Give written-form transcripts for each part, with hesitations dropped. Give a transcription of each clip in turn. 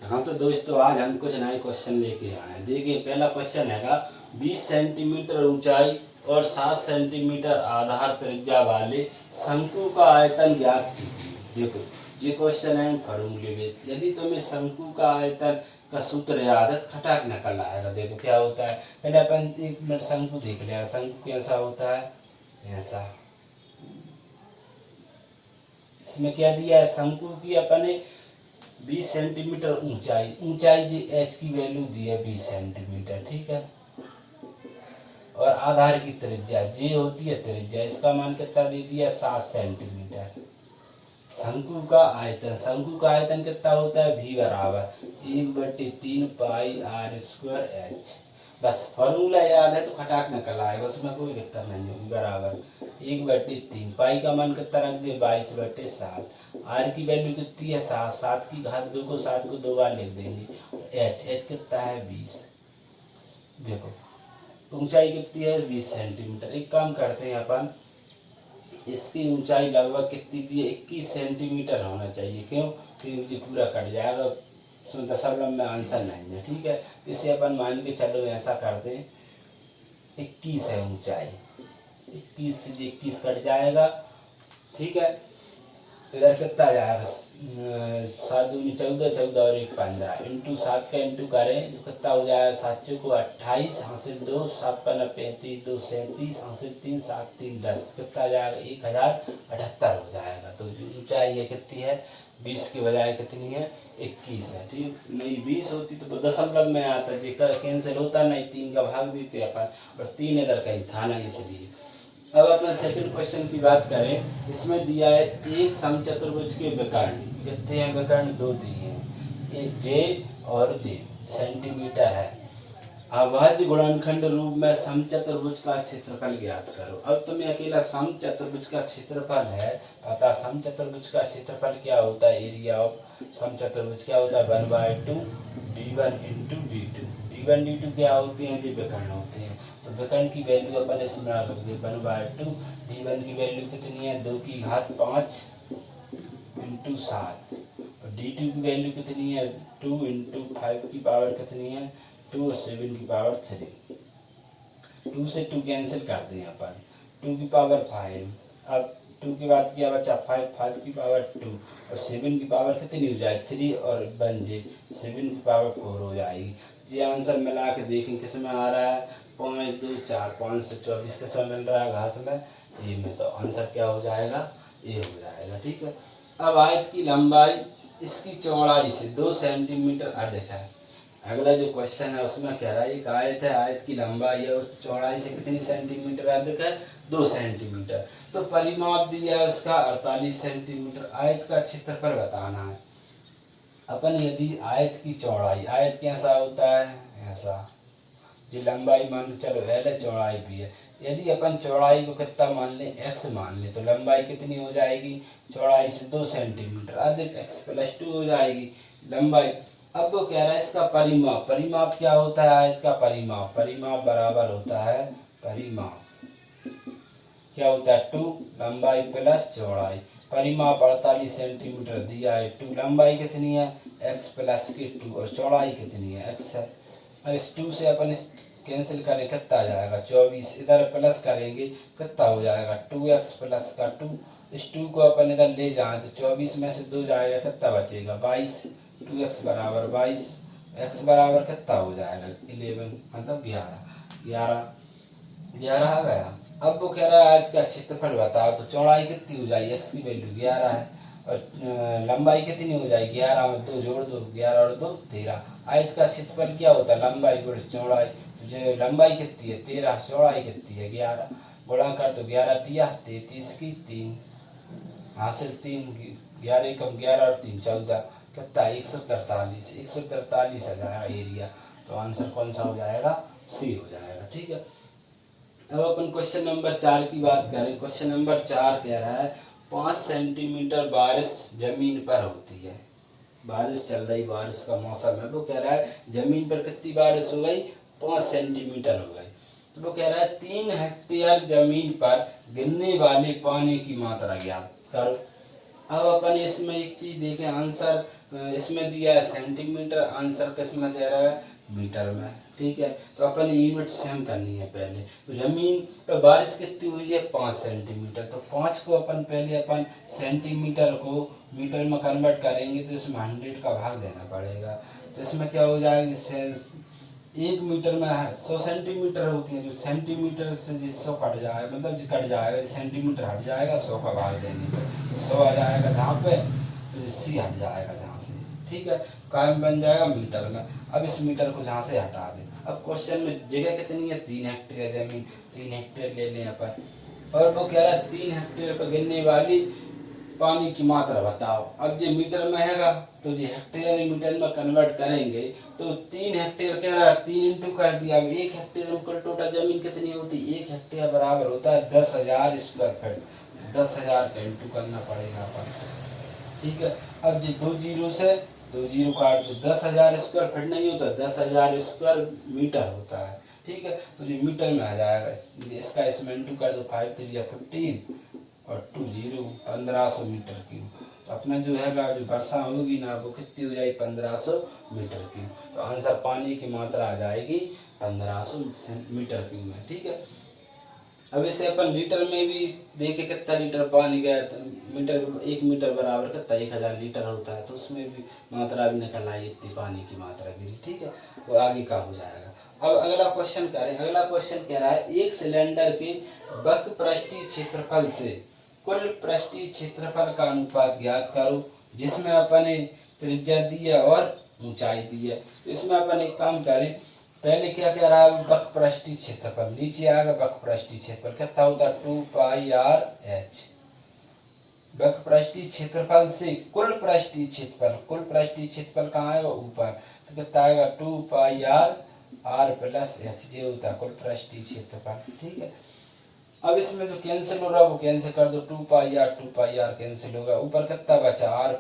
हाँ तो दोस्तों आज हम कुछ नए क्वेश्चन लेके आए हैं। देखिए पहला क्वेश्चन हैगा 20 सेंटीमीटर ऊंचाई और 7 सेंटीमीटर आधार त्रिज्या वाले शंकु का आयतन ज्ञात कीजिए। देखो ये क्वेश्चन है फॉर्मूले बेस्ड। यदि तुम्हें शंकु का आयतन का सूत्र याद है खटाक निकल आएगा। देखो क्या होता है, पहले अपन 1 मिनट शंकु देख लिया। शंकु कैसा होता है, ऐसा। इसमें क्या दिया है, शंकु की अपने 20 सेंटीमीटर ऊंचाई जी एच की वैल्यू दी है 20 सेंटीमीटर, ठीक है। और आधार की त्रिज्या जे होती है त्रिज्या, इसका मान कितना दे दिया 7 सेंटीमीटर। शंकु का आयतन कितना होता है, v बराबर 1/3 पाई r स्क्वायर h। बस फॉर्मूला याद है तो खटाक निकल आएगा, उसमें कोई दिक्कत नहीं होगी। बराबर 1/3 पाई का मान कितना रख दिया 22/7। आर की वैल्यू कितनी है 7, 7 की घात 2 को 7 को 2 बार लिख देंगे। एच कितना है 20। देखो ऊंचाई कितनी है 20 सेंटीमीटर। एक काम करते हैं अपन, इसकी ऊंचाई लगभग कितनी दी है 21 सेंटीमीटर होना चाहिए। क्यों, क्योंकि पूरा कट जाएगा, इसमें दशमलव में आंसर नहीं है, ठीक है। तो इसे अपन मान के चलो ऐसा करते हैं 21 है ऊंचाई। 21 से 21 कट जाएगा, ठीक है। इधर कितना आ जाएगा 7 दूनी 14, 14 और 1 15 इंटू 7 का इंटू करें तो कितना हो जाएगा 7 चौको 28 हासिल 2 7 पन्ना 35 2 37 हासिल 3 7 3 10 कितना आ जाएगा 1078 हो जाएगा। तो जो ऊंचाई है कितनी है 20 के बजाय कितनी है 21 है, ठीक। नहीं 20 होती तो दशमलव में आता, जेकर कैंसिल होता नहीं 3 का भाग देते अपन, और 3 इधर कहीं था ना, इसलिए। अब अपना सेकंड क्वेश्चन की बात करें। इसमें दिया है एक समचतुर्भुज के विकर्ण कितने हैं, विकर्ण 2 दिए हैं, एक जे और जे सेंटीमीटर है। अभाज्य गुणनखंड रूप में समचतुर्भुज का क्षेत्रफल ज्ञात करो। अब तुम्हें अकेला समचतुर्भुज का क्षेत्रफल है पता। समचतुर्भुज का क्षेत्रफल क्या होता है, एरिया ऑफ समचतुर्भुज क्या होता है 1/2 d1 × d2। d1 d2 क्या होते हैं, जो विकर्ण होते हैं। तो विकर्ण की वैल्यू अपन इसमें रख दे 1/2। d1 की वैल्यू कितनी है 2 की घात 5 × 7, और d2 की वैल्यू कितनी है 2 × 5 की पावर कितनी है 2 और 7 की पावर 3। 2 से 2 कैंसिल कर दें अपन, 2 की पावर 5। अब 2 के बाद क्या बचा 5, 5 की पावर 2 और 7 की पावर कितनी हो जाए 3 और 1 जे 7 की पावर 4 हो जाएगी। ये आंसर मिला के देखें किसमें आ रहा है 5 2 4 5 से 24 किसमें मिल रहा है घात में ए में। तो आंसर क्या हो जाएगा ए हो जाएगा, ठीक है। अब आयत की लंबाई इसकी चौड़ाई से 2 सेंटीमीटर अधिक है। अगला जो क्वेश्चन है उसमें कह रहा है एक आयत है, आयत की लंबाई है उस चौड़ाई से कितनी सेंटीमीटर अधिक है 2 सेंटीमीटर। तो परिमाप दिया है उसका 48 सेंटीमीटर। आयत का क्षेत्रफल बताना है अपन। यदि आयत की चौड़ाई, आयत कैसा होता है ऐसा, जो लंबाई मान के चलो एल है चौड़ाई भी है। यदि अपन चौड़ाई को कितना मान ले x मान ले तो लंबाई कितनी हो जाएगी चौड़ाई से 2 सेंटीमीटर अधिक x + 2 हो जाएगी लंबाई। अब वो कह रहा है इसका परिमाप। परिमाप क्या होता है आयत का परिमाप, परिमाप बराबर होता है परिमाप क्या होता है 2 लंबाई + चौड़ाई। परिमाप 48 सेंटीमीटर दिया है। 2 लंबाई कितनी है x + के 2 और चौड़ाई कितनी है x है। और इस 2 से अपन इस कैंसिल करें कितना आ जाएगा 24, इधर प्लस करेंगे कितना हो जाएगा 2x + का 2। इस 2 को अपन इधर ले जाएं तो 24 में से 2 जाएगा कितना बचेगा 22। 2x बराबर 22, x बराबर कितना हो जाएगा 11 मतलब 11 आ गया। अब वो कह रहा है आज का क्षेत्रफल बताओ। तो चौड़ाई कितनी हो जाएगी x की वैल्यू 11 है और लंबाई कितनी हो जाएगी 11 में 2 जोड़ दो 11 और 2 13। आयत का क्षेत्रफल क्या होता है लंबाई गुणे चौड़ाई। तो जो लंबाई कितनी है 13, चौड़ाई कितनी है 11, गुणा कर तो 11 × 33 की 3 हासिल 3 11 कम 11 और 3 14 कितना 143 आ जाएगा एरिया। तो आंसर कौन सा हो जाएगा सी हो जाएगा, ठीक है। अब अपन क्वेश्चन नंबर 4 की बात करें। क्वेश्चन नंबर 4 कह रहा है 5 सेंटीमीटर बारिश जमीन पर होती है। बारिश चल रही, बारिश का मौसम है। वो कह रहा है जमीन पर कितनी बारिश हो गई 5 सेंटीमीटर हो गई। तो वो कह रहा है 3 हेक्टेयर जमीन पर गिरने वाले पानी की मात्रा ज्ञात करो। अब अपन इसमें एक चीज देखें, आंसर इसमें दिया है सेंटीमीटर, आंसर किसमें दे रहा है, मीटर में। ठीक है, तो अपन यूनिट सेम करनी है पहले। तो जमीन पर बारिश कितनी हुई है, 5 सेंटीमीटर, तो 5 को अपन पहले अपन सेंटीमीटर को मीटर में कन्वर्ट करेंगे, तो इसमें 100 का भाग देना पड़ेगा। तो इसमें क्या हो जाएगा, जैसे 1 मीटर में 100 सेंटीमीटर होती है, जो सेंटीमीटर से जिस 100 कट जाएगा, मतलब जो कट जाएगा, सेंटीमीटर हट जाएगा 100 का भाग देने पर, 100 आ जाएगा जहाँ पे, तो सी हट जाएगा जहाँ से। ठीक है, कायम बन जाएगा मीटर में। अब इस मीटर को जहाँ से हटा दें। अब क्वेश्चन में जगह कितनी है, 3 हेक्टेयर जमीन, 3 हेक्टेयर ले लें अपन, और वो कह रहा है 3 हेक्टेयर पर गिरने वाली पानी की मात्रा बताओ। अब जो मीटर में हैगा, तो जो हेक्टेयर मीटर में कन्वर्ट करेंगे, तो 3 हेक्टेयर कह रहा है, 3 इंटू कर दिया। अब 1 हेक्टेयर में कुल टोटल जमीन कितनी होती है, 1 हेक्टेयर बराबर होता है 10,000 स्क्वायर फीट। 10,000 का इंटू करना पड़ेगा अपन। ठीक है, अब जो 2 जीरो से 2 जीरो काट दो, 10,000 स्क्वायर फीट नहीं होता, 10,000 स्क्वायर मीटर होता है। ठीक है, तो जो मीटर में आ जाएगा, इसका इसमें इंटू कर दो, 5 3 या 15 और 2 0 1500 मीटर क्यूब। तो अपना जो है जो वर्षा होगी ना, वो कितनी हो जाएगी, 1500 मीटर क्यूब। तो आंसर पानी की मात्रा आ जाएगी 1500 मीटर क्यूब में। ठीक है, अब इसे अपन लीटर में भी देखे कितना लीटर पानी गया, तो मीटर 1 मीटर बराबर कितना 1000 लीटर होता है, तो उसमें भी मात्रा भी निकल आई, इतनी पानी की मात्रा गिरी। ठीक है, वो आगे का हो जाएगा। अब अगला क्वेश्चन करें। अगला क्वेश्चन कह रहा है, एक सिलेंडर के वक्र पृष्ठीय क्षेत्रफल से कुल पृष्ठीय क्षेत्रफल का अनुपात ज्ञात करो, जिसमें अपने त्रिज्या दी है और ऊंचाई दी है। तो इसमें अपन एक काम करें, पहले क्या कह रहा है, वक्र पृष्ठीय क्षेत्रफल, नीचे आएगा वक्र पृष्ठीय क्षेत्रफल कितना होता है, 2πr/h। वक्र पृष्ठीय क्षेत्रफल से कुल पृष्ठीय क्षेत्रफल, कुल पृष्ठीय क्षेत्रफल कहाँ आएगा, ऊपर, तो कितना आएगा 2πr/h, ये होता है कुल पृष्ठीय क्षेत्रफल। ठीक है, अब इसमें जो कैंसिल हो रहा है वो कैंसिल कर दो, 2πr कैंसिल होगा, ऊपर कितना बचा, r+h,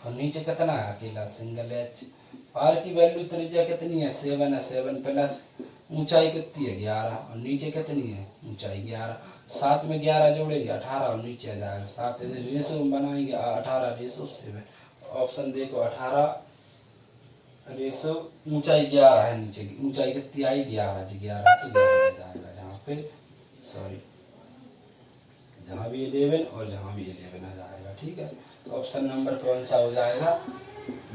और नीचे कितना है, अकेला सिंगल h। r की वैल्यू त्रिज्या कितनी है, 7 है, 7 प्लस ऊंचाई कितनी है, 11, और नीचे कितनी है, ऊंचाई 11। 7 में 11 जोड़ेंगे 18, और नीचे आ जाएगा 7, रेशो बनाएंगे 18:7। ऑप्शन देखो 18 रेशो ऊंचाई 11 है, नीचे की ऊंचाई कितनी आई, 11, तो 11 आ जाएगा जहाँ पे, सॉरी, जहाँ भी 11 और जहाँ भी 11 आ जाएगा। ठीक है, तो ऑप्शन नंबर कौन सा हो जाएगा,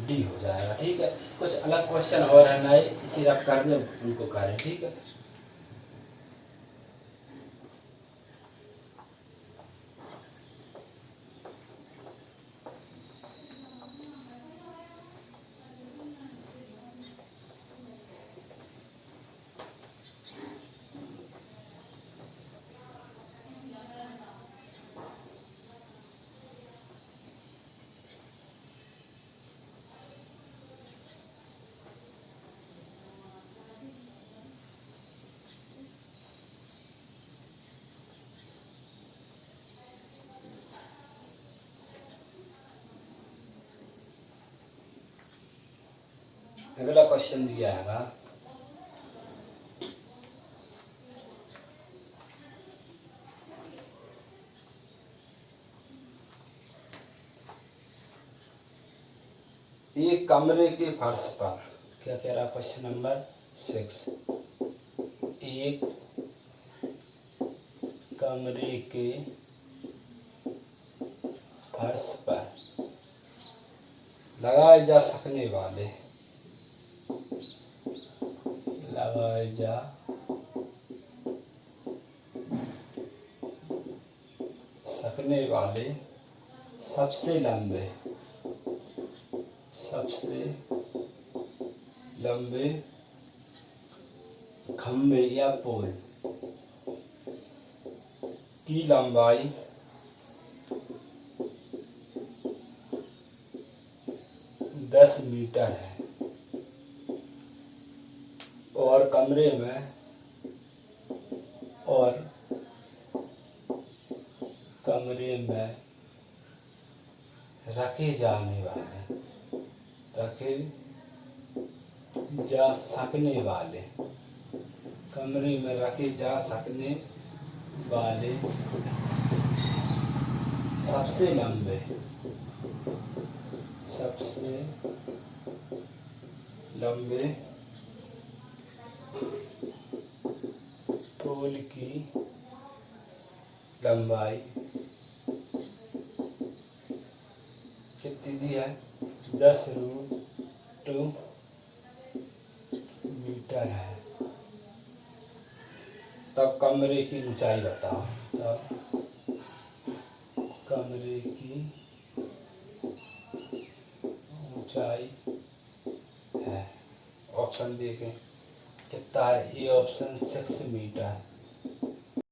डी हो जाएगा। ठीक है, कुछ अलग क्वेश्चन और है नए, इसी रख कर दे उनको करें। ठीक है, अगला क्वेश्चन दिया है, एक कमरे के फर्श पर, क्या कह रहा क्वेश्चन नंबर 6, एक कमरे के फर्श पर लगाए जा सकने वाले, लगाए जा सकने वाले सबसे लंबे खंभे या पोल की लंबाई 10 मीटर है, और कमरे में रखे जा सकने वाले, कमरे में रखे जा सकने वाले सबसे लंबे पोल की लंबाई कितनी दी है? 10√2 मीटर है। तब कमरे की ऊंचाई बताओ। तब कमरे की ऊंचाई है, ऑप्शन देखें कितना है। A option 6 metre,